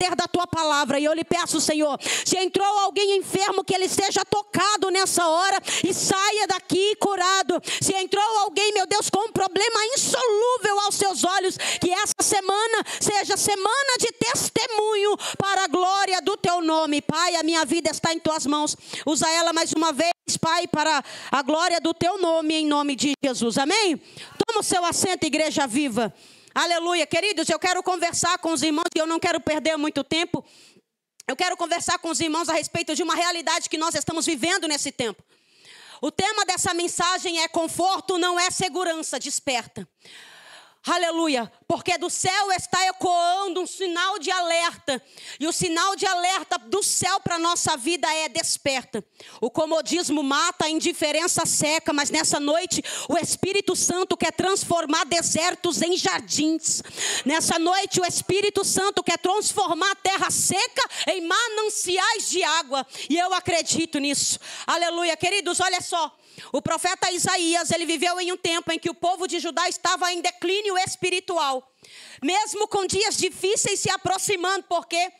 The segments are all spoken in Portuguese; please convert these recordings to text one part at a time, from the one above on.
poder da tua palavra. E eu lhe peço, Senhor, se entrou alguém enfermo, que ele seja tocado nessa hora e saia daqui curado. Se entrou alguém, meu Deus, com um problema insolúvel aos seus olhos, que essa semana seja semana de testemunho para a glória do teu nome. Pai, a minha vida está em tuas mãos. Usa ela mais uma vez, Pai, para a glória do teu nome, em nome de Jesus. Amém? Toma o seu assento, igreja viva. Aleluia. Queridos, eu quero conversar com os irmãos e eu não quero perder muito tempo. Eu quero conversar com os irmãos a respeito de uma realidade que nós estamos vivendo nesse tempo. O tema dessa mensagem é: conforto não é segurança, desperta. Aleluia, porque do céu está ecoando um sinal de alerta. E o sinal de alerta do céu para a nossa vida é: desperta. O comodismo mata, a indiferença seca, mas nessa noite o Espírito Santo quer transformar desertos em jardins. Nessa noite o Espírito Santo quer transformar a terra seca em mananciais de água. E eu acredito nisso. Aleluia, queridos, olha só. O profeta Isaías, ele viveu em um tempo em que o povo de Judá estava em declínio espiritual. Mesmo com dias difíceis se aproximando, porque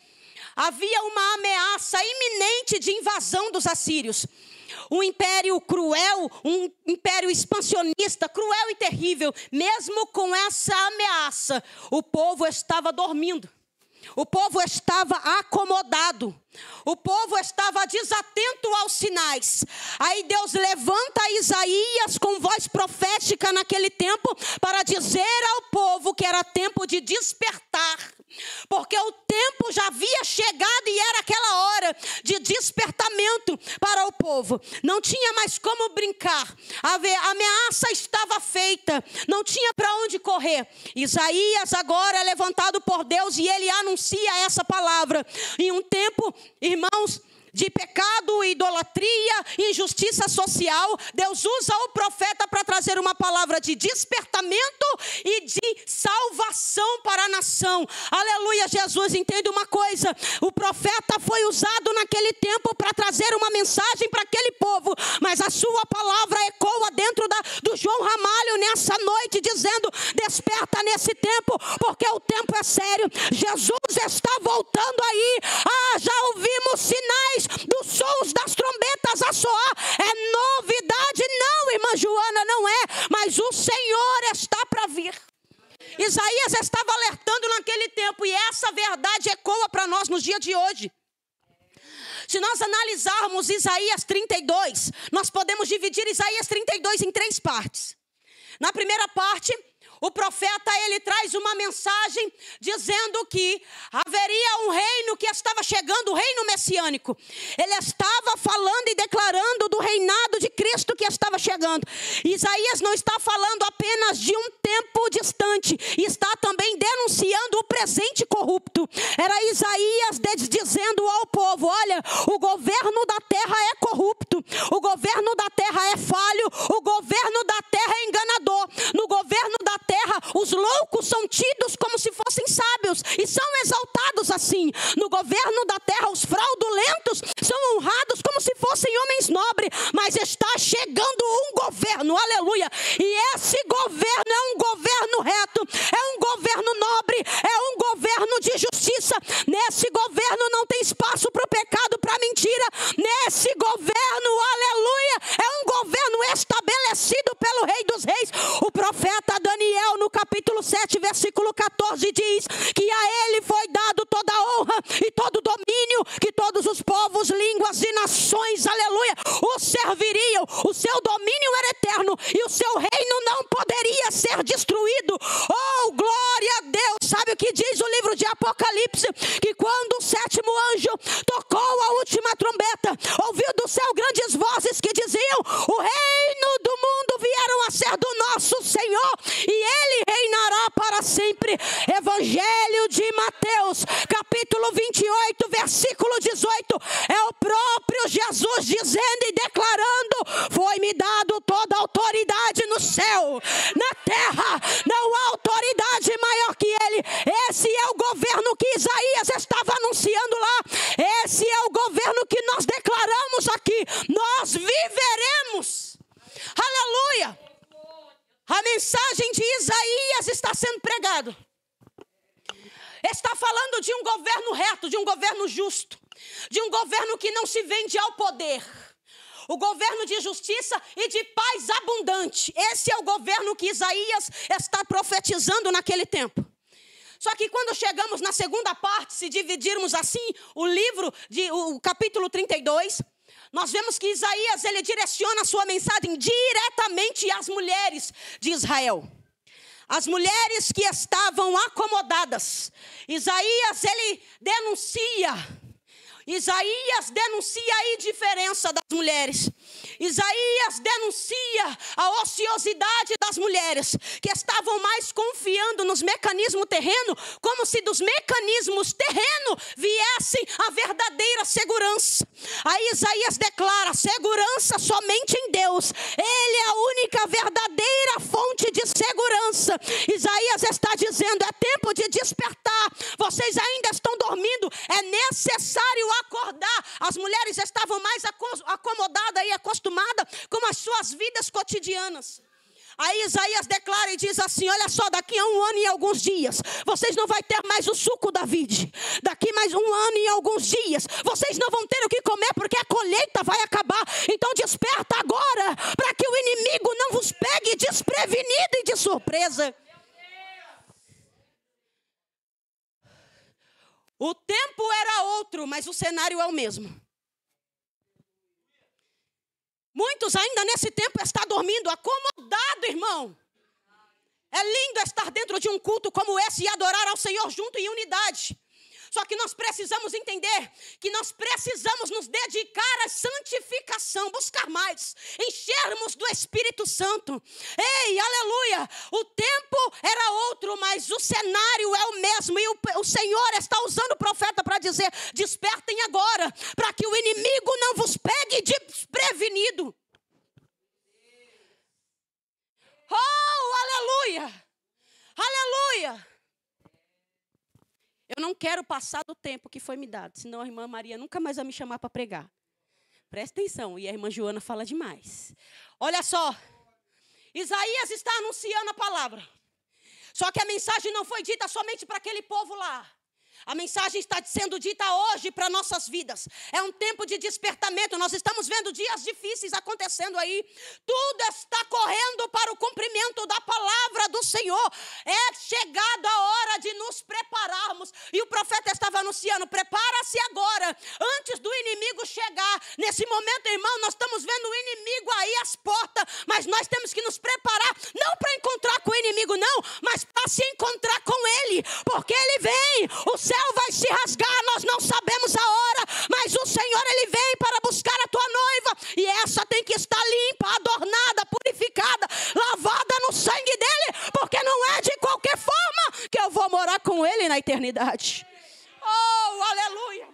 havia uma ameaça iminente de invasão dos assírios. Um império cruel, um império expansionista, cruel e terrível. Mesmo com essa ameaça, o povo estava dormindo. O povo estava acomodado. O povo estava desatento aos sinais. Aí Deus levanta Isaías com voz profética naquele tempo para dizer ao povo que era tempo de despertar. Porque o tempo já havia chegado e era aquela hora de despertamento para o povo. Não tinha mais como brincar. A ameaça estava feita. Não tinha para onde correr. Isaías agora é levantado por Deus e ele anuncia essa palavra. Em um tempo, irmãos, de pecado, idolatria, injustiça social, Deus usa o profeta para trazer uma palavra de despertamento e de salvação para a nação. Aleluia, Jesus, entenda uma coisa: o profeta foi usado naquele tempo para trazer uma mensagem para aquele povo, mas a sua palavra ecoa dentro do João Ramalho nessa noite, dizendo: desperta nesse tempo, porque o tempo é sério. Jesus está voltando aí. Já ouvimos sinais dos sons das trombetas a soar. É novidade? Não, irmã Joana, não é. Mas o Senhor está para vir. Isaías estava alertando naquele tempo e essa verdade ecoa para nós nos dias de hoje. Se nós analisarmos Isaías 32, nós podemos dividir Isaías 32 em 3 partes. Na primeira parte, o profeta, ele traz uma mensagem dizendo que haveria um reino que estava chegando, o reino messiânico. Ele estava falando e declarando do reinado de Cristo que estava chegando. Isaías não está falando apenas de um tempo distante, está também denunciando o presente corrupto. Era Isaías dizendo ao povo: olha, o governo da terra é corrupto, o governo da terra é falho, o governo da terra é enganador. No governo da terra, os loucos são tidos como se fossem sábios e são exaltados assim. No governo da terra, os fraudulentos são honrados como se fossem homens nobres. Mas está chegando um governo, aleluia, e esse governo é um governo reto, é um governo nobre, é um governo de justiça. Nesse governo não tem espaço para o pecado, para a mentira. Nesse governo, aleluia, é um governo estabelecido pelo Rei dos Reis. O profeta Daniel, no capítulo 7, versículo 14, diz que a ele foi dado toda a honra e todo o domínio, que todos os povos, línguas e nações, aleluia, o serviriam. O seu domínio era eterno e o seu reino não poderia ser destruído. Oh, glória a Deus! Sabe o que diz o livro de Apocalipse? Que quando o 7º anjo tocou a última trombeta, ouviu do céu grandes vozes que diziam: o reino do mundo vieram a ser do nosso Senhor e ele reinará para sempre. Evangelho de Mateus, capítulo 28, versículo 18, é o próprio Jesus dizendo e declarando: foi-me dado toda a autoridade no céu, na terra, não há autoridade maior que ele. Esse é o governo que Isaías estava anunciando lá. Esse é o governo que nós declaramos aqui. Nós viveremos. Aleluia. A mensagem de Isaías está sendo pregada. Está falando de um governo reto. certo, de um governo justo, de um governo que não se vende ao poder. O governo de justiça e de paz abundante. Esse é o governo que Isaías está profetizando naquele tempo. Só que quando chegamos na segunda parte, se dividirmos assim o capítulo 32, nós vemos que Isaías, ele direciona a sua mensagem diretamente às mulheres de Israel. As mulheres que estavam acomodadas. Isaías denuncia a indiferença das mulheres. Isaías denuncia a ociosidade das mulheres, que estavam mais confiando nos mecanismos terrenos, como se dos mecanismos terrenos viessem a verdadeira segurança. Aí Isaías declara: segurança somente em Deus. Ele é a única verdadeira fonte de segurança. Isaías está dizendo: é tempo de despertar. Vocês ainda estão dormindo, é necessário acordar. As mulheres estavam mais acomodadas e acostumadas com as suas vidas cotidianas. Aí Isaías declara e diz assim: olha só, daqui a 1 ano e alguns dias, vocês não vão ter mais o suco da vide. Daqui mais 1 ano e alguns dias, vocês não vão ter o que comer, porque a colheita vai acabar. Então desperta agora, para que o inimigo não vos pegue desprevenido e de surpresa. O tempo era outro, mas o cenário é o mesmo. Muitos ainda nesse tempo estão dormindo, acomodado, irmão. É lindo estar dentro de um culto como esse e adorar ao Senhor junto em unidade. Só que nós precisamos entender que nós precisamos nos dedicar à santificação, buscar mais, enchermos do Espírito Santo. Ei, aleluia! O tempo era outro, mas o cenário é o mesmo. E o Senhor está usando o profeta para dizer: despertem agora, para que o inimigo não vos pegue desprevenido. Oh, aleluia! Aleluia! Eu não quero passar do tempo que foi me dado, senão a irmã Maria nunca mais vai me chamar para pregar. Presta atenção, e a irmã Joana fala demais. Olha só, Isaías está anunciando a palavra. Só que a mensagem não foi dita somente para aquele povo lá. A mensagem está sendo dita hoje para nossas vidas. É um tempo de despertamento. Nós estamos vendo dias difíceis acontecendo aí. Tudo está correndo para o cumprimento da palavra do Senhor. É chegada a hora de nos prepararmos. E o profeta estava anunciando: prepara-se agora, antes do inimigo chegar. Nesse momento, irmão, nós estamos vendo o inimigo aí às portas. Mas nós temos que nos preparar, não para encontrar com o inimigo, não, mas para se encontrar com ele. Porque ele vem, o céu vai se rasgar, nós não sabemos a hora, mas o Senhor, ele vem para buscar a tua noiva, e essa tem que estar limpa, adornada, purificada, lavada no sangue dele, porque não é de qualquer forma que eu vou morar com ele na eternidade. Oh, aleluia!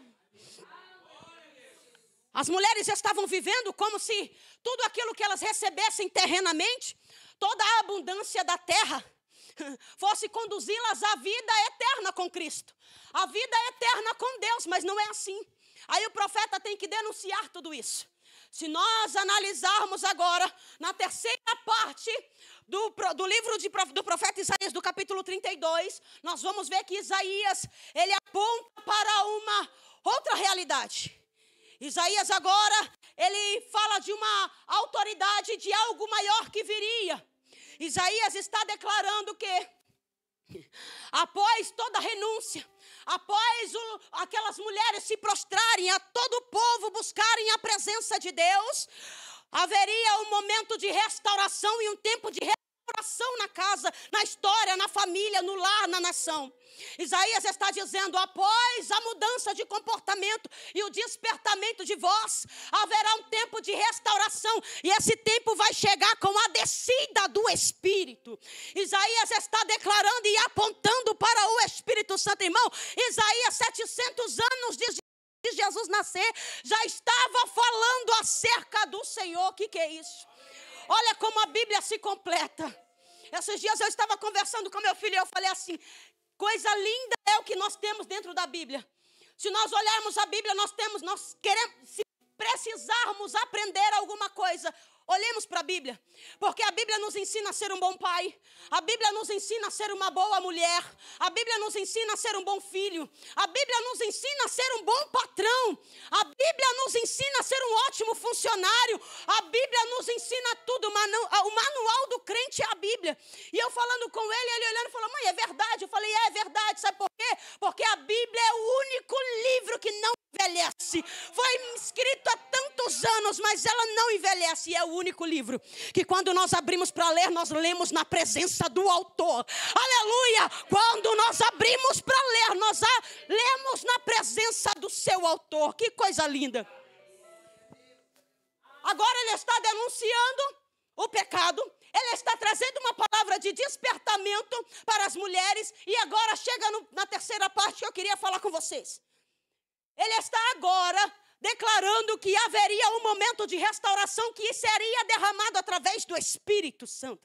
As mulheres estavam vivendo como se tudo aquilo que elas recebessem terrenamente, toda a abundância da terra, fosse conduzi-las à vida eterna com Cristo, a vida eterna com Deus, mas não é assim. Aí o profeta tem que denunciar tudo isso. Se nós analisarmos agora, na terceira parte do livro do profeta Isaías, do capítulo 32, nós vamos ver que Isaías, ele aponta para uma outra realidade. Isaías agora, ele fala de uma autoridade, de algo maior que viria. Isaías está declarando que, após toda renúncia, após aquelas mulheres se prostrarem, a todo o povo buscarem a presença de Deus, haveria um momento de restauração e um tempo de restauração na casa, na história, na família, no lar, na nação. Isaías está dizendo: após a mudança de comportamento e o despertamento de voz, haverá um tempo de restauração, e esse tempo vai chegar com a descida do Espírito. Isaías está declarando e apontando para o Espírito Santo, irmão. Isaías, 700 anos de Jesus nascer, já estava falando acerca do Senhor. O que é isso? Olha como a Bíblia se completa. Esses dias eu estava conversando com meu filho e eu falei assim: coisa linda é o que nós temos dentro da Bíblia. Se nós olharmos a Bíblia, nós queremos, se precisarmos aprender alguma coisa, olhemos para a Bíblia, porque a Bíblia nos ensina a ser um bom pai, a Bíblia nos ensina a ser uma boa mulher, a Bíblia nos ensina a ser um bom filho, a Bíblia nos ensina a ser um bom patrão, a Bíblia nos ensina a ser um ótimo funcionário, a Bíblia nos ensina tudo, o manual do crente é a Bíblia. E eu falando com ele olhando e falou: mãe, é verdade? Eu falei: é verdade, sabe por quê? Porque a Bíblia é o único livro que não envelhece. Foi escrito há tantos anos, mas ela não envelhece. E é o único livro que quando nós abrimos para ler, nós lemos na presença do autor. Aleluia! Quando nós abrimos para ler, nós lemos na presença do seu autor. Que coisa linda! Agora ele está denunciando o pecado. Ele está trazendo uma palavra de despertamento para as mulheres. E agora chega na terceira parte que eu queria falar com vocês. Ele está agora declarando que haveria um momento de restauração que seria derramado através do Espírito Santo.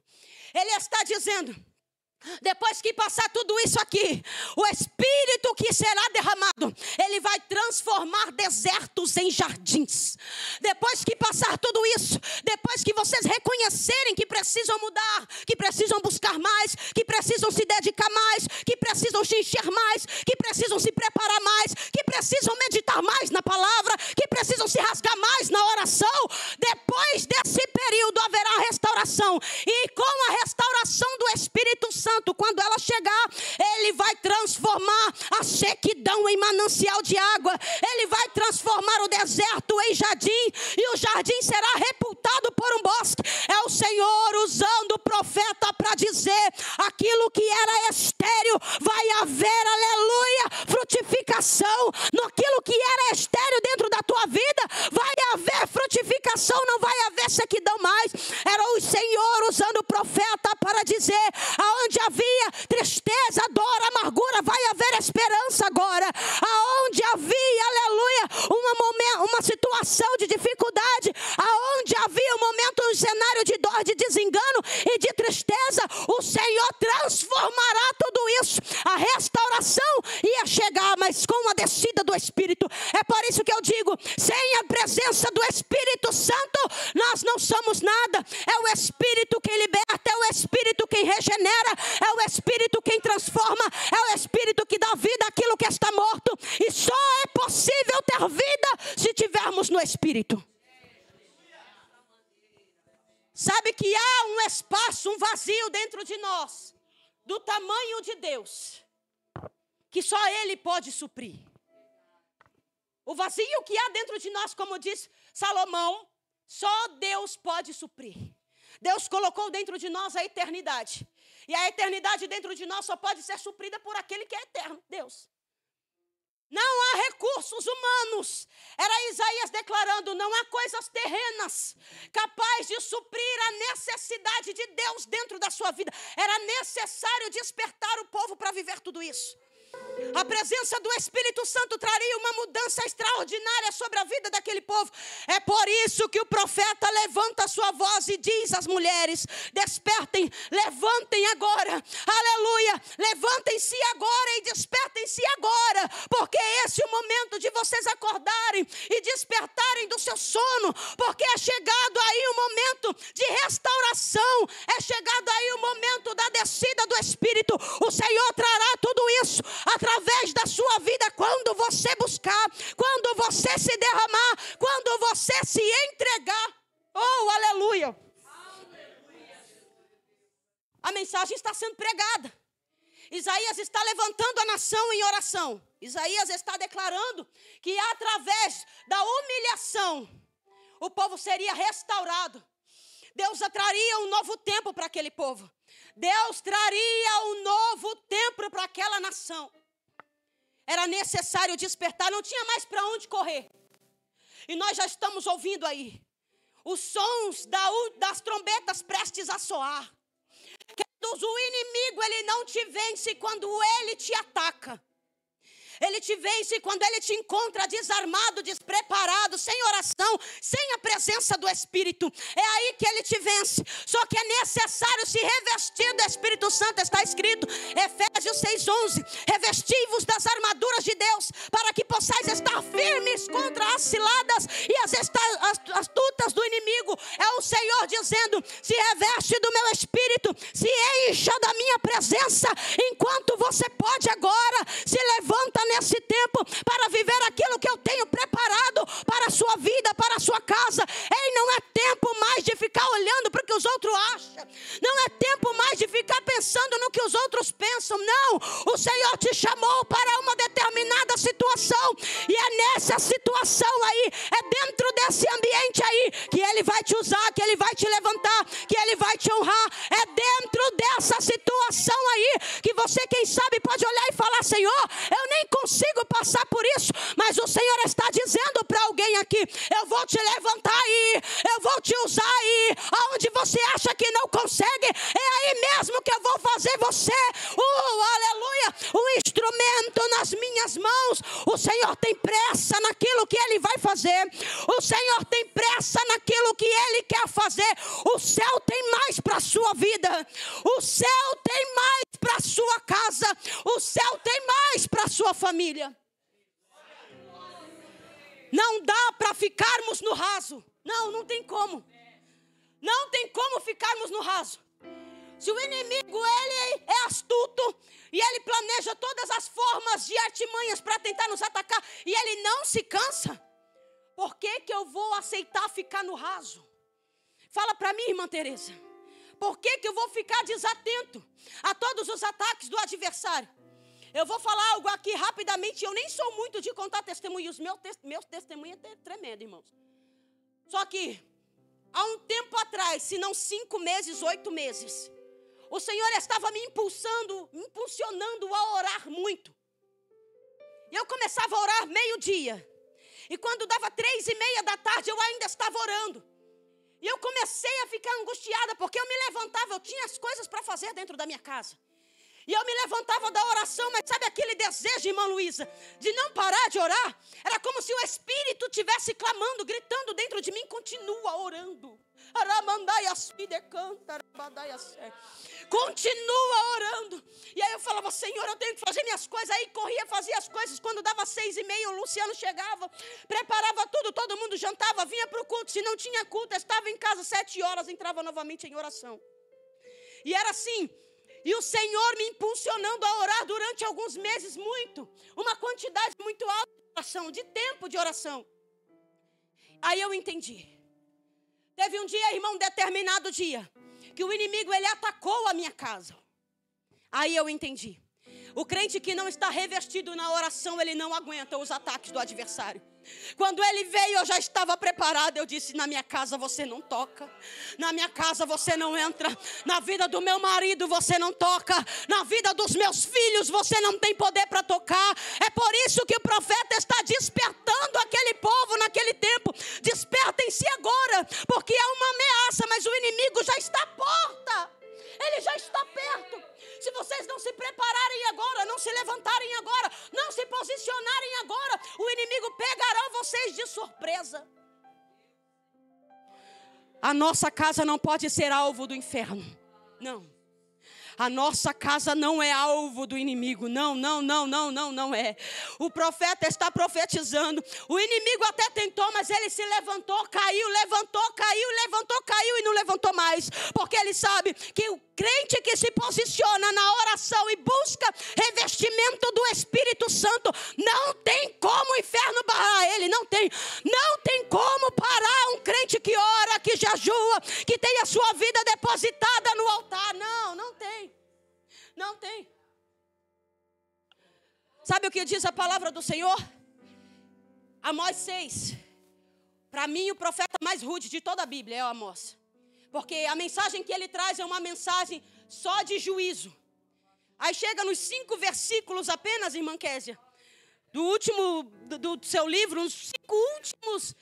Ele está dizendo: depois que passar tudo isso aqui, o Espírito que será derramado, ele vai transformar desertos em jardins. Depois que passar tudo isso, depois que vocês reconhecerem que precisam mudar, que precisam buscar mais, que precisam se dedicar mais, que precisam se encher mais, que precisam se preparar mais, que precisam meditar mais na palavra, que precisam se rasgar mais na oração, depois desse período haverá restauração. E com a restauração do Espírito Santo, quando ela chegar, ele vai transformar a sequidão em manancial de água. Ele vai transformar o deserto em jardim, e o jardim será repultado por um bosque. É o Senhor usando o profeta para dizer: aquilo que era estéril, vai haver, aleluia, frutificação. Naquilo que era estéril dentro da tua vida, vai haver frutificação, não vai haver sequidão mais. Era o Senhor usando o profeta para dizer: aonde havia tristeza, dor, amargura, vai haver esperança agora. Aonde havia, aleluia, uma situação de dificuldade, aonde havia um cenário de dor, de desengano e de tristeza, o Senhor transformará tudo isso. A restauração ia chegar, mas com a descida do Espírito. É por isso que eu digo: sem a presença do Espírito Santo, nós não somos nada. É o Espírito quem liberta, é o Espírito quem regenera, é o Espírito quem transforma, é o Espírito que dá vida àquilo que está morto. E só é possível ter vida se tivermos no Espírito. Sabe que há um espaço, um vazio dentro de nós, do tamanho de Deus, que só Ele pode suprir. O vazio que há dentro de nós, como diz Salomão, só Deus pode suprir. Deus colocou dentro de nós a eternidade. E a eternidade dentro de nós só pode ser suprida por aquele que é eterno, Deus. Não há recursos humanos. Era Isaías declarando: não há coisas terrenas capazes de suprir a necessidade de Deus dentro da sua vida. Era necessário despertar o povo para viver tudo isso. A presença do Espírito Santo traria uma mudança extraordinária sobre a vida daquele povo. É por isso que o profeta levanta a sua voz e diz às mulheres: despertem, levantem agora, aleluia, levantem-se agora e despertem-se agora, porque esse é o momento de vocês acordarem e despertarem do seu sono, porque é chegado aí o momento de restauração, é chegado aí o momento da descida do Espírito. O Senhor trará tudo isso através da sua vida, quando você buscar, quando você se derramar, quando você se entregar. Oh, aleluia! A mensagem está sendo pregada. Isaías está levantando a nação em oração. Isaías está declarando que através da humilhação o povo seria restaurado. Deus traria um novo tempo para aquele povo. Deus traria um novo tempo para aquela nação. Era necessário despertar, não tinha mais para onde correr. E nós já estamos ouvindo aí os sons das trombetas prestes a soar. O inimigo, ele não te vence quando ele te ataca. Ele te vence quando ele te encontra desarmado, despreparado, sem oração, sem a presença do Espírito. É aí que ele te vence. Só que é necessário se revestir do Espírito Santo. Está escrito, Efésios 6:11, revestivos das armaduras de Deus, para que possais estar firmes contra as ciladas e astutas do inimigo. É o Senhor dizendo: se reveste do meu espírito, se encha da minha presença, enquanto você pode agora, se levanta nesse tempo para viver aquilo que eu tenho preparado para a sua vida, para a sua casa. Ei, não é tempo mais de ficar olhando para o que os outros acham, não é tempo mais de ficar pensando no que os outros pensam. Não, o Senhor te chamou para uma determinada situação, e é nessa situação aí, é dentro desse ambiente aí, que Ele vai te usar, que Ele vai te levantar, que Ele vai te honrar. É dentro dessa situação aí que você, quem sabe, pode olhar e falar: Senhor, eu nem consigo passar por isso, mas o Senhor está dizendo para alguém aqui: eu vou te levantar aí, eu vou te usar aí, aonde você acha que não consegue, é aí mesmo que eu vou fazer você, aleluia, um instrumento nas minhas mãos. O Senhor tem pressa naquilo que Ele vai fazer, o Senhor tem pressa naquilo que Ele quer fazer. O céu tem mais para a sua vida, o céu tem mais para a sua casa, o céu tem mais para a sua família. Não dá para ficarmos no raso. Não tem como. Não tem como ficarmos no raso. Se o inimigo, ele é astuto e ele planeja todas as formas de artimanhas para tentar nos atacar, e ele não se cansa, por que eu vou aceitar ficar no raso? Fala para mim, irmã Tereza. Por que eu vou ficar desatento a todos os ataques do adversário? Eu vou falar algo aqui rapidamente. Eu nem sou muito de contar testemunhos. Meus testemunhos é tremendo, irmãos. Só que há um tempo atrás, se não 5 meses, 8 meses, o Senhor estava me impulsionando a orar muito. E eu começava a orar meio-dia. E quando dava 3:30 da tarde, eu ainda estava orando. E eu comecei a ficar angustiada, porque eu me levantava, eu tinha as coisas para fazer dentro da minha casa. E eu me levantava da oração, mas sabe aquele desejo, irmã Luísa, de não parar de orar? Era como se o Espírito estivesse clamando, gritando dentro de mim: continua orando. Continua orando. E aí eu falava: Senhor, eu tenho que fazer minhas coisas. Aí corria, fazia as coisas. Quando dava 6:30, o Luciano chegava, preparava tudo, todo mundo jantava, vinha para o culto. Se não tinha culto, eu estava em casa 7 horas, entrava novamente em oração. E era assim. E o Senhor me impulsionando a orar durante alguns meses, uma quantidade muito alta de oração, de tempo de oração. Aí eu entendi. Teve um dia, irmão, um determinado dia, que o inimigo, ele atacou a minha casa. Aí eu entendi. O crente que não está revestido na oração, ele não aguenta os ataques do adversário. Quando ele veio, eu já estava preparada. Eu disse: na minha casa você não toca, na minha casa você não entra, na vida do meu marido você não toca, na vida dos meus filhos você não tem poder para tocar. É por isso que o profeta está despertando aquele povo naquele tempo. Despertem-se agora, porque é uma ameaça, mas o inimigo já está à porta, ele já está perto. Se vocês não se prepararem agora, não se levantarem agora, não se posicionarem agora, o inimigo pegará vocês de surpresa. A nossa casa não pode ser alvo do inferno. Não. A nossa casa não é alvo do inimigo. Não é. O profeta está profetizando. O inimigo até tentou, mas ele se levantou, caiu, levantou, caiu, levantou, caiu e não levantou mais. Porque ele sabe que o crente que se posiciona na oração e busca revestimento do Espírito Santo, não tem como o inferno barrar ele. Não tem como parar um crente que ora, que jejua, que tem a sua vida depositada no altar. Não tem. Não tem. Sabe o que diz a palavra do Senhor? Amós 6. Para mim, o profeta mais rude de toda a Bíblia é o Amós. Porque a mensagem que ele traz é uma mensagem só de juízo. Aí chega nos 5 versículos apenas, irmã Késia, do seu livro, nos 5 últimos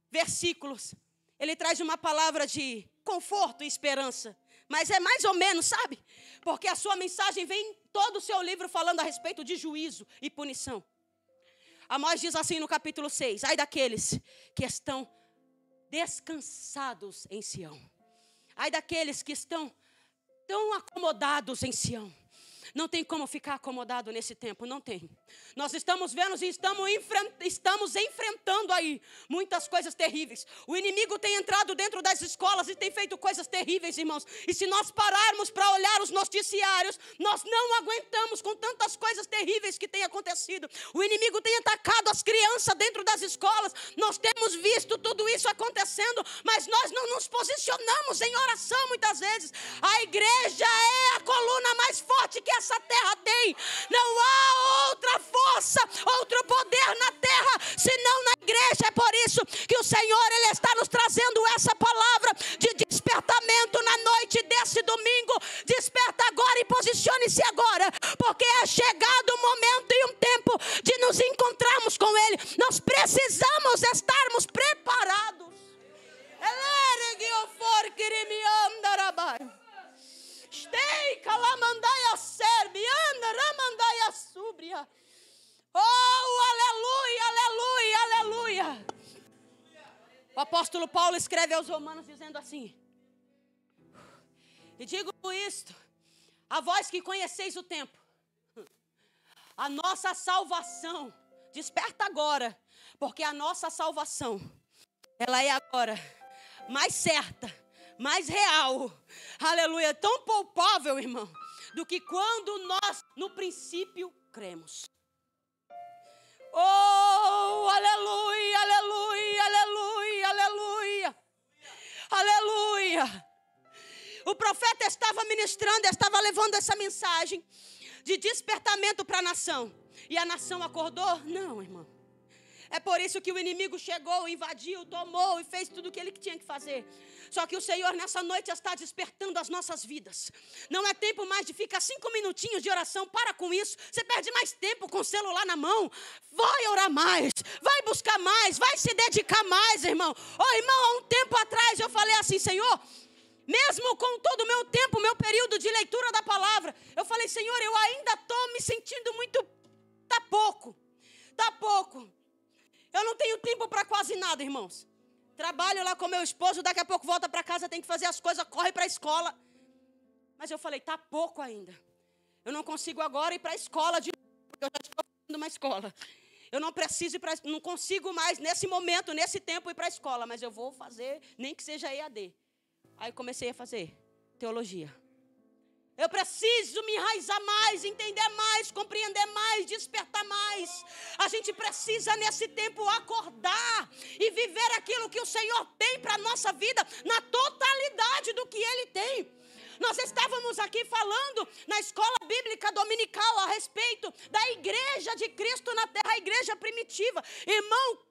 versículos, ele traz uma palavra de conforto e esperança. Mas é mais ou menos, sabe? Porque a sua mensagem vem todo o seu livro falando a respeito de juízo e punição. Amós diz assim no capítulo 6: ai daqueles que estão descansados em Sião. Ai daqueles que estão tão acomodados em Sião. Não tem como ficar acomodado nesse tempo, não tem. Nós estamos vendo e estamos enfrentando aí muitas coisas terríveis. O inimigo tem entrado dentro das escolas e tem feito coisas terríveis, irmãos. E se nós pararmos para olhar os noticiários, nós não aguentamos com tantas coisas terríveis que têm acontecido. O inimigo tem atacado as crianças dentro das escolas. Nós temos visto tudo isso acontecendo, mas nós não nos posicionamos em oração muitas vezes. A igreja é a coluna mais forte que essa terra tem. Não há outra força, outro poder na terra, senão na igreja. É por isso que o Senhor, Ele está nos trazendo essa palavra de despertamento na noite desse domingo. Desperta agora e posicione-se agora, porque é chegado o momento e um tempo de nos encontrarmos com Ele. Nós precisamos estarmos preparados. Oh, aleluia, aleluia, aleluia. O apóstolo Paulo escreve aos Romanos dizendo assim: e digo isto, a vós que conheceis o tempo, a nossa salvação, desperta agora, porque a nossa salvação, ela é agora mais certa, mais real, aleluia, tão palpável, irmão, do que quando nós no princípio cremos. Oh, aleluia, aleluia, aleluia, aleluia, aleluia. O profeta estava ministrando, estava levando essa mensagem de despertamento para a nação. E a nação acordou? Não, irmão. É por isso que o inimigo chegou, invadiu, tomou e fez tudo o que ele tinha que fazer. Só que o Senhor nessa noite está despertando as nossas vidas. Não é tempo mais de ficar 5 minutinhos de oração. Para com isso. Você perde mais tempo com o celular na mão. Vai orar mais. Vai buscar mais. Vai se dedicar mais, irmão. Oh, irmão, há um tempo atrás eu falei assim: Senhor, mesmo com todo o meu tempo, meu período de leitura da palavra, eu falei: Senhor, eu ainda estou me sentindo muito... Tá pouco. Eu não tenho tempo para quase nada, irmãos. Trabalho lá com meu esposo, daqui a pouco volta para casa, tem que fazer as coisas, corre para a escola. Mas eu falei: tá pouco ainda. Eu não consigo agora ir para a escola de novo, porque eu já estou fazendo uma escola. Eu não preciso ir para... Não consigo mais, nesse momento, nesse tempo, ir para a escola. Mas eu vou fazer, nem que seja EAD. Aí comecei a fazer teologia. Eu preciso me enraizar mais, entender mais, compreender mais, despertar mais. A gente precisa nesse tempo acordar e viver aquilo que o Senhor tem para a nossa vida na totalidade do que Ele tem. Nós estávamos aqui falando na escola bíblica dominical a respeito da igreja de Cristo na terra, a igreja primitiva. Irmão,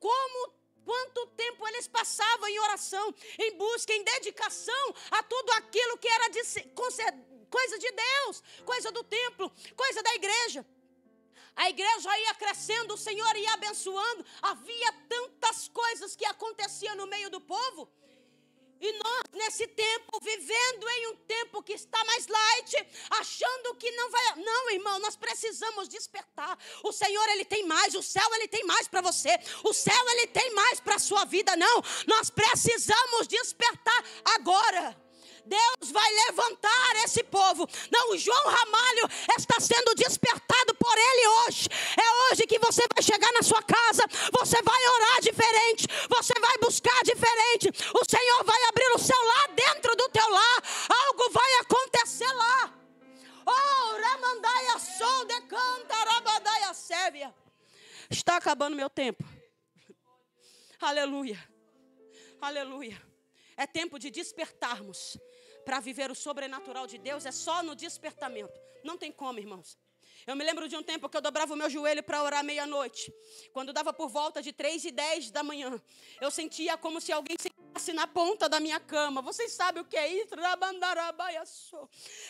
quanto tempo eles passavam em oração, em busca, em dedicação a tudo aquilo que era coisa de Deus, coisa do templo, coisa da igreja. A igreja ia crescendo, o Senhor ia abençoando. Havia tantas coisas que aconteciam no meio do povo. E nós, nesse tempo, vivendo em um tempo que está mais light, achando que não vai... Não, irmão, nós precisamos despertar. O Senhor, Ele tem mais. O céu, Ele tem mais para você. O céu, Ele tem mais para a sua vida. Não, nós precisamos despertar agora. Deus vai levantar esse povo. Não, o João Ramalho está sendo despertado por Ele hoje. É hoje que você vai chegar na sua casa, você vai orar diferente, você vai buscar diferente. O Senhor vai abrir o seu lar dentro do teu lar. Algo vai acontecer lá. Oh, Ramandaia Sol de Canta, Rabadaia Sérvia. Está acabando meu tempo. Aleluia. Aleluia. É tempo de despertarmos. Para viver o sobrenatural de Deus é só no despertamento. Não tem como, irmãos. Eu me lembro de um tempo que eu dobrava o meu joelho para orar meia-noite. Quando dava por volta de 3h10 da manhã, eu sentia como se alguém sentasse na ponta da minha cama. Vocês sabem o que é isso?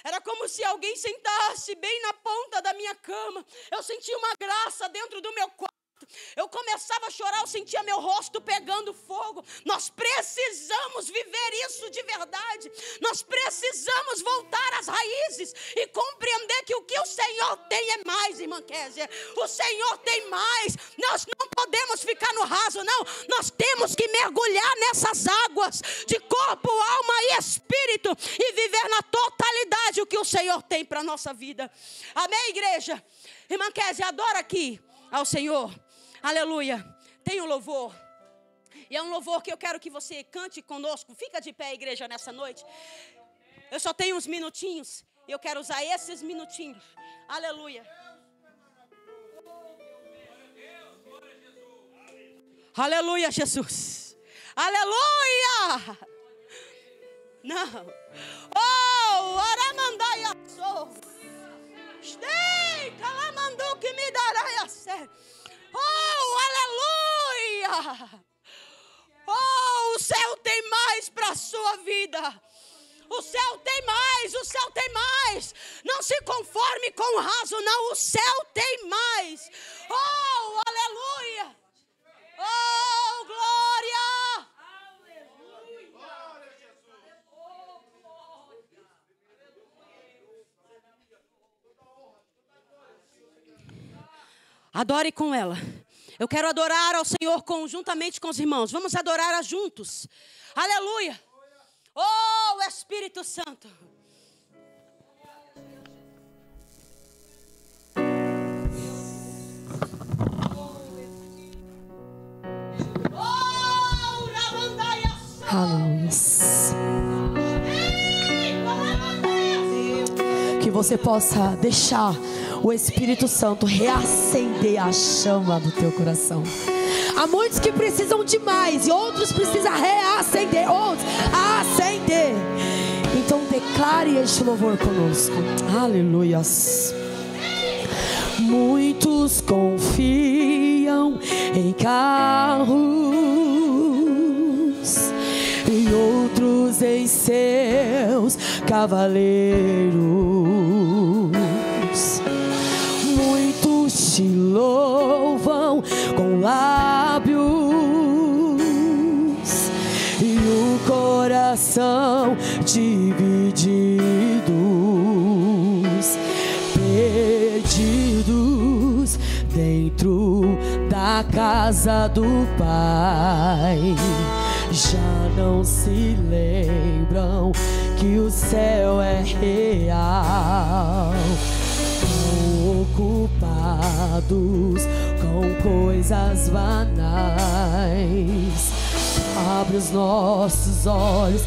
Era como se alguém sentasse bem na ponta da minha cama. Eu sentia uma graça dentro do meu quarto. Eu começava a chorar, eu sentia meu rosto pegando fogo. Nós precisamos viver isso de verdade. Nós precisamos voltar às raízes e compreender que o que o Senhor tem é mais, irmã Kézia. O Senhor tem mais. Nós não podemos ficar no raso, não. Nós temos que mergulhar nessas águas de corpo, alma e espírito e viver na totalidade o que o Senhor tem para a nossa vida. Amém, igreja? Irmã Kézia, adora aqui ao Senhor. Aleluia. Tem um louvor. E é um louvor que eu quero que você cante conosco. Fica de pé, igreja, nessa noite. Eu só tenho uns minutinhos. E eu quero usar esses minutinhos. Aleluia. Aleluia, Jesus. Aleluia. Não. Oh, aramandaia sou. Stei, calamandu que me dará a sé. Oh, aleluia. Oh, o céu tem mais para a sua vida. O céu tem mais, o céu tem mais. Não se conforme com o raso, não. O céu tem mais. Oh, aleluia. Oh, glória. Adore com ela. Eu quero adorar ao Senhor conjuntamente com os irmãos. Vamos adorar juntos. Aleluia. Oh, Espírito Santo. Aleluia. Que você possa deixar o Espírito Santo reacender a chama do teu coração. Há muitos que precisam de mais e outros precisam reacender, outros acender. Então declare este louvor conosco. Aleluias. Muitos confiam em carros e outros em seus cavaleiros. Muitos te louvam com lábios e o coração divididos, perdidos dentro da casa do Pai. Já não se lembram que o céu é real. Ocupados com coisas banais. Abre os nossos olhos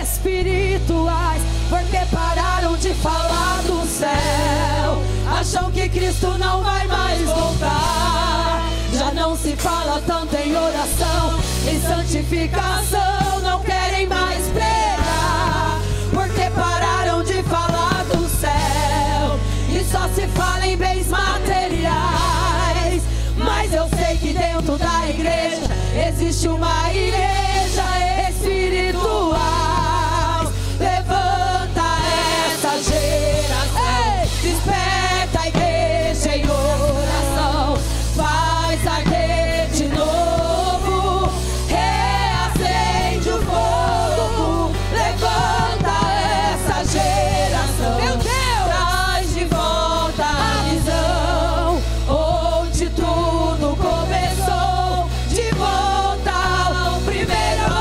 espirituais, porque pararam de falar do céu. Acham que Cristo não vai mais voltar. Já não se fala tanto em oração, em santificação. Não querem mais pregar, porque pararam de falar do céu e só se fala em bens materiais. Mas eu sei que dentro da igreja existe uma igreja espiritual. Levanta essa geração, desperta a igreja em oração, faz arder de novo, reacende o fogo. Levanta essa geração, meu Deus, traz de volta a visão onde tudo começou, de volta ao primeiro amor.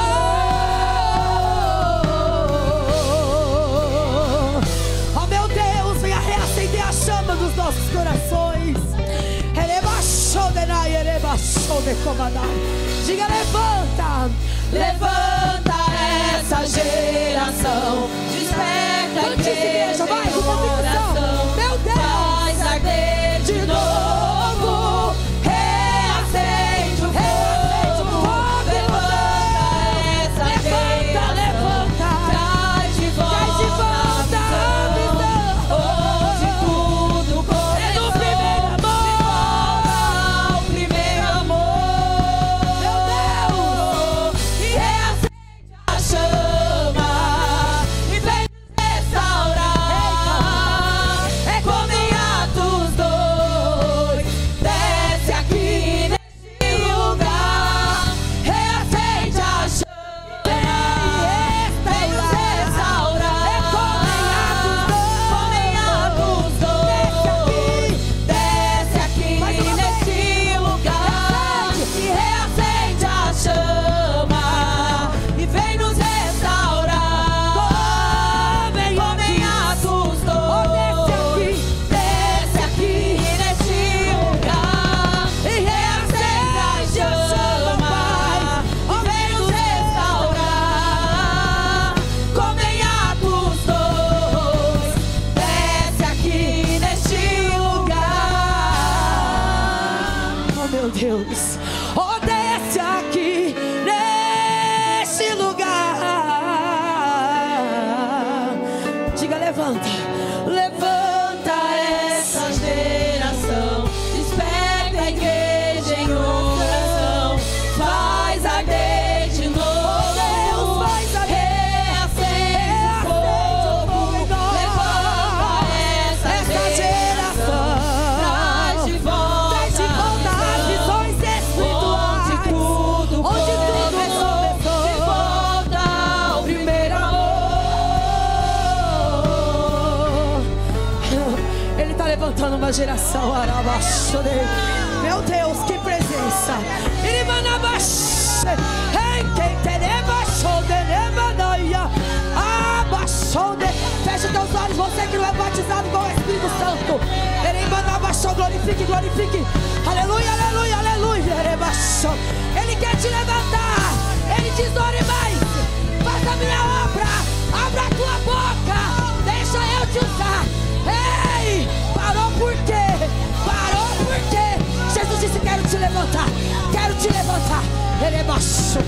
Oh meu Deus, venha reacender a chama dos nossos corações. Diga, levanta, levanta essa geração, desperta a igreja em oração, meu Deus, faz arder de novo, reacende o fogo, levanta essa geração, traz de volta a visão, onde tudo começou, de volta ao primeiro amor, meu Deus, e reacende a chama, e vem nos restaurar. geração. Meu Deus, que presença. Feche teus olhos, você que não é batizado com o Espírito Santo. Glorifique, glorifique. Aleluia, aleluia, aleluia. Ele quer te levantar. Ele diz: ore mais, faça a minha obra. Abra a tua boca, deixa eu te usar. Ei, parou por quê? Parou por quê? Jesus disse: quero te levantar, quero te levantar. Ele é baixo.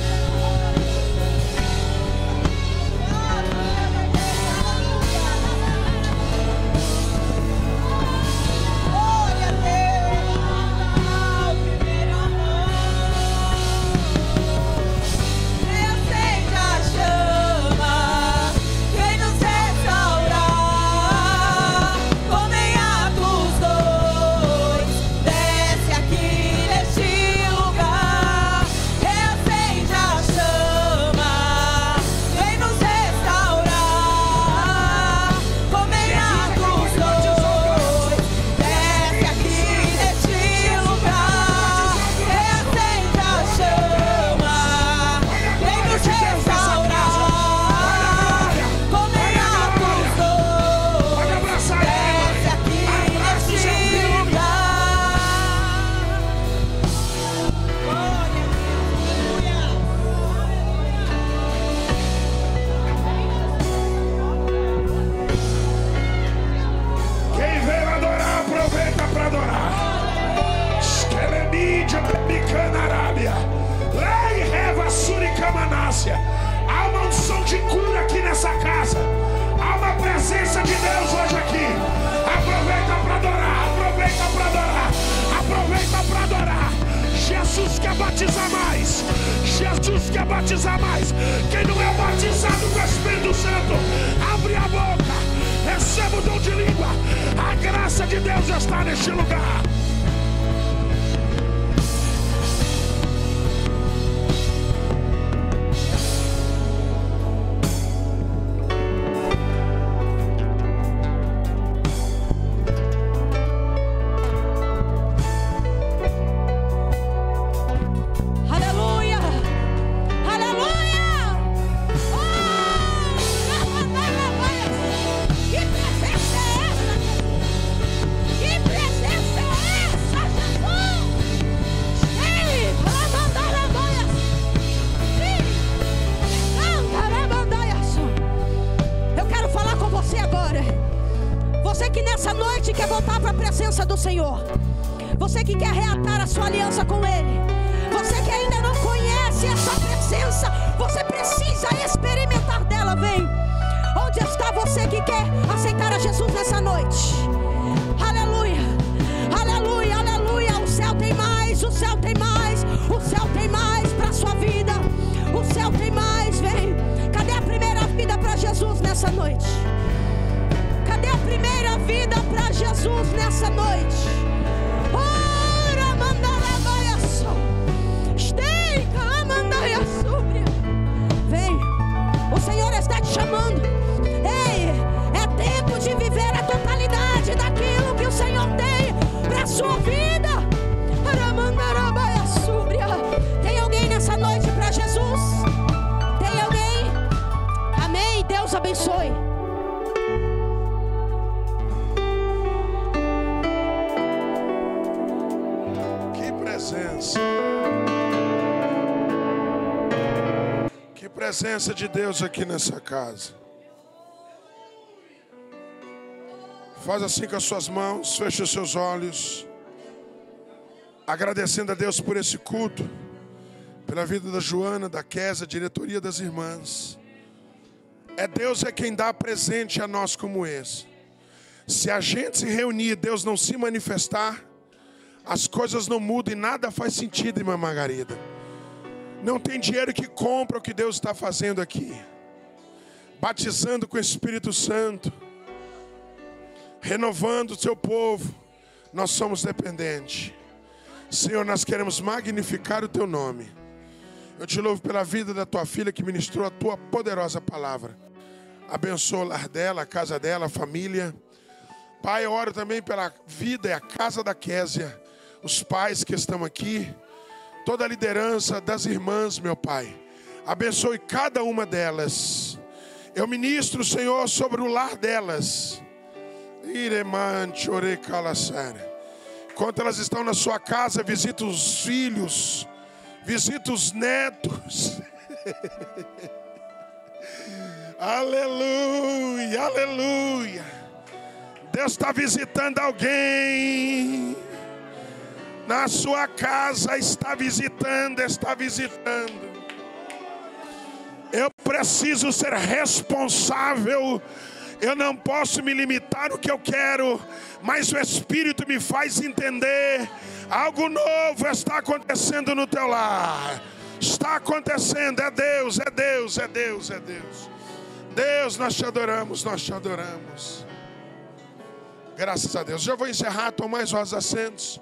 Há uma unção de cura aqui nessa casa. Há uma presença de Deus hoje aqui. Aproveita para adorar, aproveita para adorar, aproveita para adorar. Jesus quer batizar mais. Jesus quer batizar mais. Quem não é batizado com o Espírito Santo, abre a boca, receba o dom de língua. A graça de Deus já está neste lugar. Você que quer reatar a sua aliança com Ele, você que ainda não conhece essa presença, você precisa experimentar dela. Vem, onde está você que quer aceitar a Jesus nessa noite? Aleluia, aleluia, aleluia. O céu tem mais, o céu tem mais, o céu tem mais para a sua vida, o céu tem mais. Vem, cadê a primeira vida para Jesus nessa noite? Cadê a primeira vida para Jesus nessa noite? Vem, o Senhor está te chamando. Ei, é tempo de viver a totalidade daquilo que o Senhor tem para a sua vida. Tem alguém nessa noite para Jesus? Tem alguém? Amém, Deus abençoe. Que presença de Deus aqui nessa casa. Faz assim com as suas mãos, fecha os seus olhos, agradecendo a Deus por esse culto, pela vida da Joana, da Kézia, diretoria das irmãs. Deus é quem dá presente a nós como esse. Se a gente se reunir, Deus não se manifestar, as coisas não mudam e nada faz sentido, irmã Margarida. Não tem dinheiro que compra o que Deus está fazendo aqui. Batizando com o Espírito Santo, renovando o seu povo. Nós somos dependentes. Senhor, nós queremos magnificar o teu nome. Eu te louvo pela vida da tua filha que ministrou a tua poderosa palavra. Abençoa o lar dela, a casa dela, a família. Pai, eu oro também pela vida e a casa da Késia, os pais que estão aqui, toda a liderança das irmãs, meu Pai. Abençoe cada uma delas. Eu ministro, Senhor, sobre o lar delas. Enquanto elas estão na sua casa, visita os filhos, visita os netos. Aleluia, aleluia. Deus está visitando alguém. Na sua casa está visitando, está visitando. Eu preciso ser responsável. Eu não posso me limitar no que eu quero, mas o Espírito me faz entender. Algo novo está acontecendo no teu lar. Está acontecendo, é Deus, é Deus, é Deus, é Deus. Deus, nós te adoramos, nós te adoramos. Graças a Deus. Já vou encerrar, tomar os vossos assentos.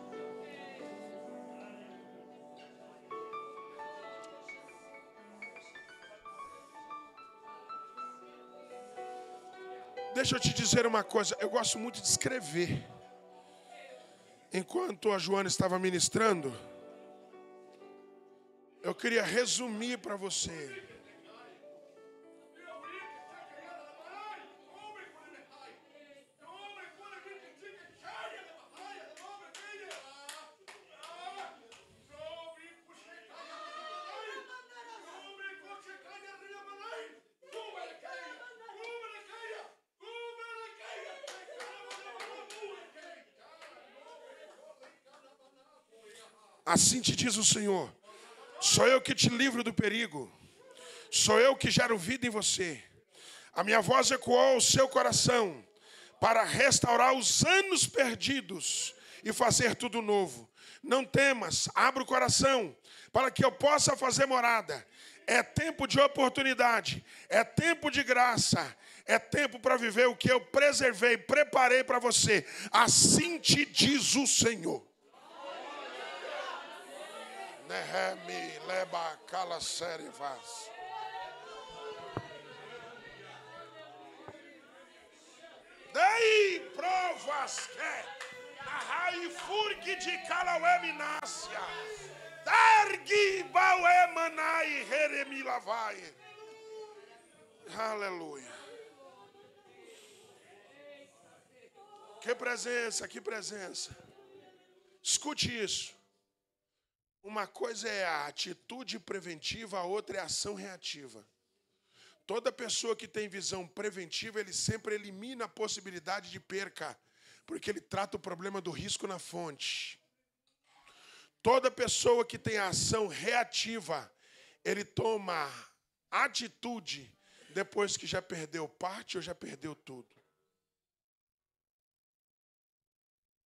Deixa eu te dizer uma coisa, eu gosto muito de escrever. Enquanto a Joana estava ministrando, eu queria resumir para você. Assim te diz o Senhor: sou eu que te livro do perigo, sou eu que gero vida em você. A minha voz ecoou ao seu coração para restaurar os anos perdidos e fazer tudo novo. Não temas, abra o coração para que eu possa fazer morada. É tempo de oportunidade, é tempo de graça, é tempo para viver o que eu preservei, preparei para você. Assim te diz o Senhor. Nehemi leba cala serivas. Dei provas que na raiz furgue de calaueminácia. Dargi bauemanai heremilavai. Aleluia. Que presença, que presença. Escute isso. Uma coisa é a atitude preventiva, a outra é a ação reativa. Toda pessoa que tem visão preventiva, ele sempre elimina a possibilidade de perca, porque ele trata o problema do risco na fonte. Toda pessoa que tem a ação reativa, ele toma atitude depois que já perdeu parte ou já perdeu tudo.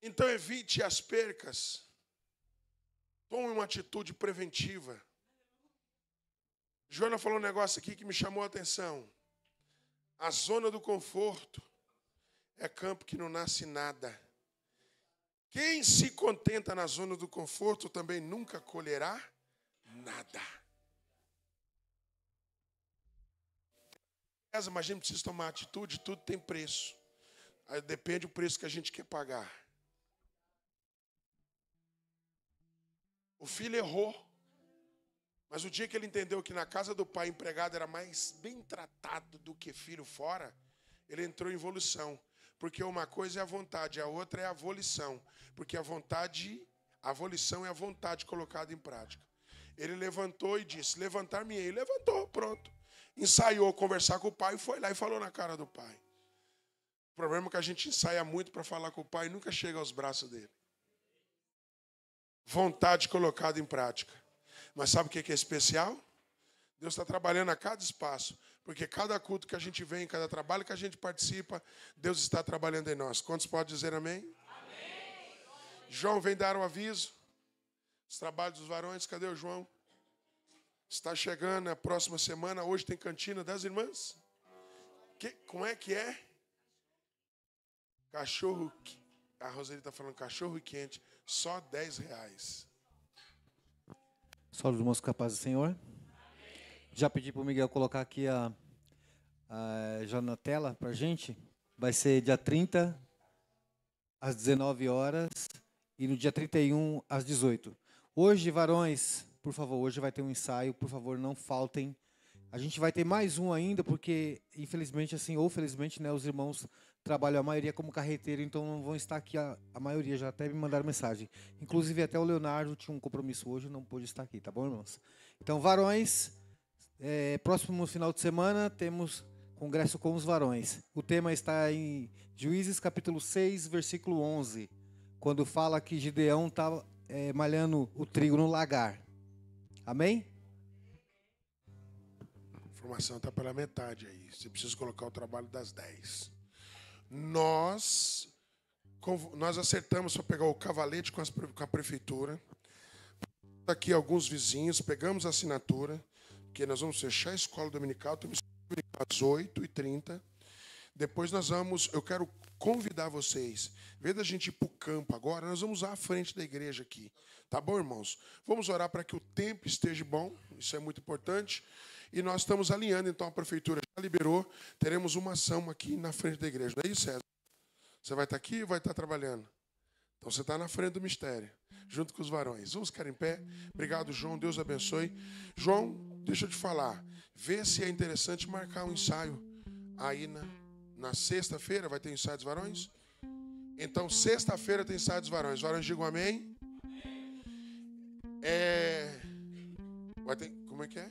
Então evite as percas. Tome uma atitude preventiva. Joana falou um negócio aqui que me chamou a atenção. A zona do conforto é campo que não nasce nada. Quem se contenta na zona do conforto também nunca colherá nada. Mas a gente precisa tomar atitude, tudo tem preço. Aí depende do preço que a gente quer pagar. O filho errou, mas o dia que ele entendeu que na casa do pai empregado era mais bem tratado do que filho fora, ele entrou em evolução. Porque uma coisa é a vontade, a outra é a volição. Porque a volição é a vontade colocada em prática. Ele levantou e disse, levantar-me-ei. Levantou, pronto. Ensaiou conversar com o pai e foi lá e falou na cara do pai. O problema é que a gente ensaia muito para falar com o pai e nunca chega aos braços dele. Vontade colocada em prática. Mas sabe o que é especial? Deus está trabalhando a cada espaço. Porque cada culto que a gente vem, cada trabalho que a gente participa, Deus está trabalhando em nós. Quantos podem dizer amém? Amém. João vem dar um aviso. Os trabalhos dos varões, cadê o João? Está chegando na próxima semana. Hoje tem cantina das irmãs. Como é que é? Cachorro. A Roseli está falando cachorro quente. Só R$10. Só os irmãos capazes do Senhor. Já pedi para o Miguel colocar aqui já na tela para a gente. Vai ser dia 30 às 19 horas e no dia 31, às 18. Hoje, varões, por favor, hoje vai ter um ensaio, por favor, não faltem. A gente vai ter mais um ainda, porque, infelizmente, assim, ou felizmente, né, os irmãos trabalham a maioria como carreteiro, então não vão estar aqui, a maioria já até me mandaram mensagem. Inclusive, até o Leonardo tinha um compromisso hoje, não pôde estar aqui, tá bom, irmãos? Então, varões, próximo final de semana, temos congresso com os varões. O tema está em Juízes, capítulo 6, versículo 11, quando fala que Gideão estava malhando o trigo no lagar. Amém? A informação está pela metade aí. Você precisa colocar o trabalho das 10. Nós acertamos para pegar o cavalete com a prefeitura. Aqui alguns vizinhos, pegamos a assinatura, porque nós vamos fechar a escola dominical, temos às 8h30. Depois eu quero convidar vocês, em vez da gente ir para o campo agora, nós vamos à frente da igreja aqui. Tá bom, irmãos? Vamos orar para que o tempo esteja bom, isso é muito importante. E nós estamos alinhando, então a prefeitura já liberou, teremos uma ação aqui na frente da igreja. Não é isso, César? Você vai estar aqui ou vai estar trabalhando? Então você está na frente do mistério, junto com os varões. Vamos ficar em pé. Obrigado, João. Deus abençoe. João, deixa eu te falar. Vê se é interessante marcar um ensaio aí na sexta-feira. Vai ter ensaio dos varões? Então, sexta-feira tem ensaio dos varões. Os varões digam amém. Vai ter, como é que é?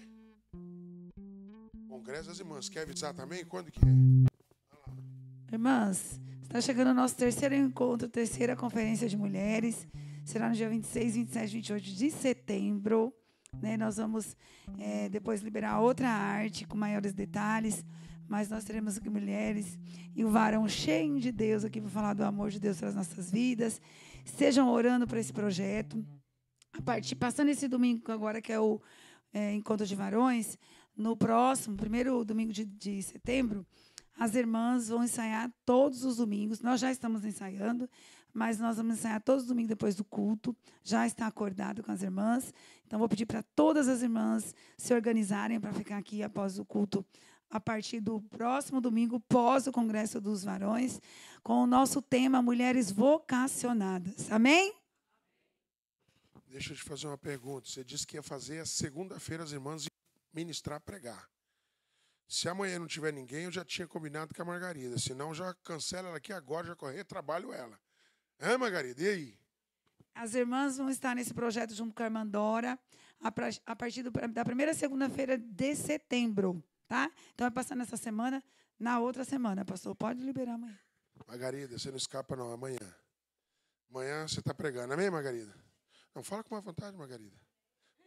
Congresso das Irmãs. Quer avisar também? Quando que é? Irmãs, está chegando o nosso terceiro encontro, terceira conferência de mulheres. Será no dia 26, 27, 28 de setembro. Né? Nós vamos depois liberar outra arte com maiores detalhes. Mas nós teremos aqui mulheres e o varão cheio de Deus aqui para falar do amor de Deus para as nossas vidas. Estejam orando para esse projeto. Passando esse domingo agora, que é o Encontro de Varões, no próximo, primeiro domingo de setembro, as irmãs vão ensaiar todos os domingos. Nós já estamos ensaiando, mas nós vamos ensaiar todos os domingos depois do culto. Já está acordado com as irmãs. Então, vou pedir para todas as irmãs se organizarem para ficar aqui após o culto, a partir do próximo domingo, pós o Congresso dos Varões, com o nosso tema Mulheres Vocacionadas. Amém? Deixa eu te fazer uma pergunta. Você disse que ia fazer a segunda-feira as irmãs ministrar, pregar. Se amanhã não tiver ninguém, eu já tinha combinado com a Margarida. Senão, já cancela ela aqui agora, já correr, trabalho ela. Margarida, e aí? As irmãs vão estar nesse projeto junto com a irmã Dora a partir da primeira segunda-feira de setembro. Tá? Então, vai passar nessa semana, na outra semana. Pastor, pode liberar amanhã. Margarida, você não escapa não, amanhã. Amanhã você está pregando. Amém, Margarida? Não, fala com uma vontade, Margarida.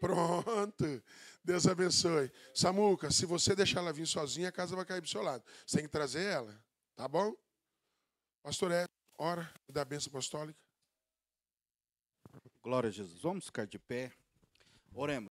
Pronto. Deus abençoe. Samuca, se você deixar ela vir sozinha, a casa vai cair do seu lado. Você tem que trazer ela. Tá bom? Pastor Edson, ora, me dá a bênção apostólica. Glória a Jesus. Vamos ficar de pé. Oremos.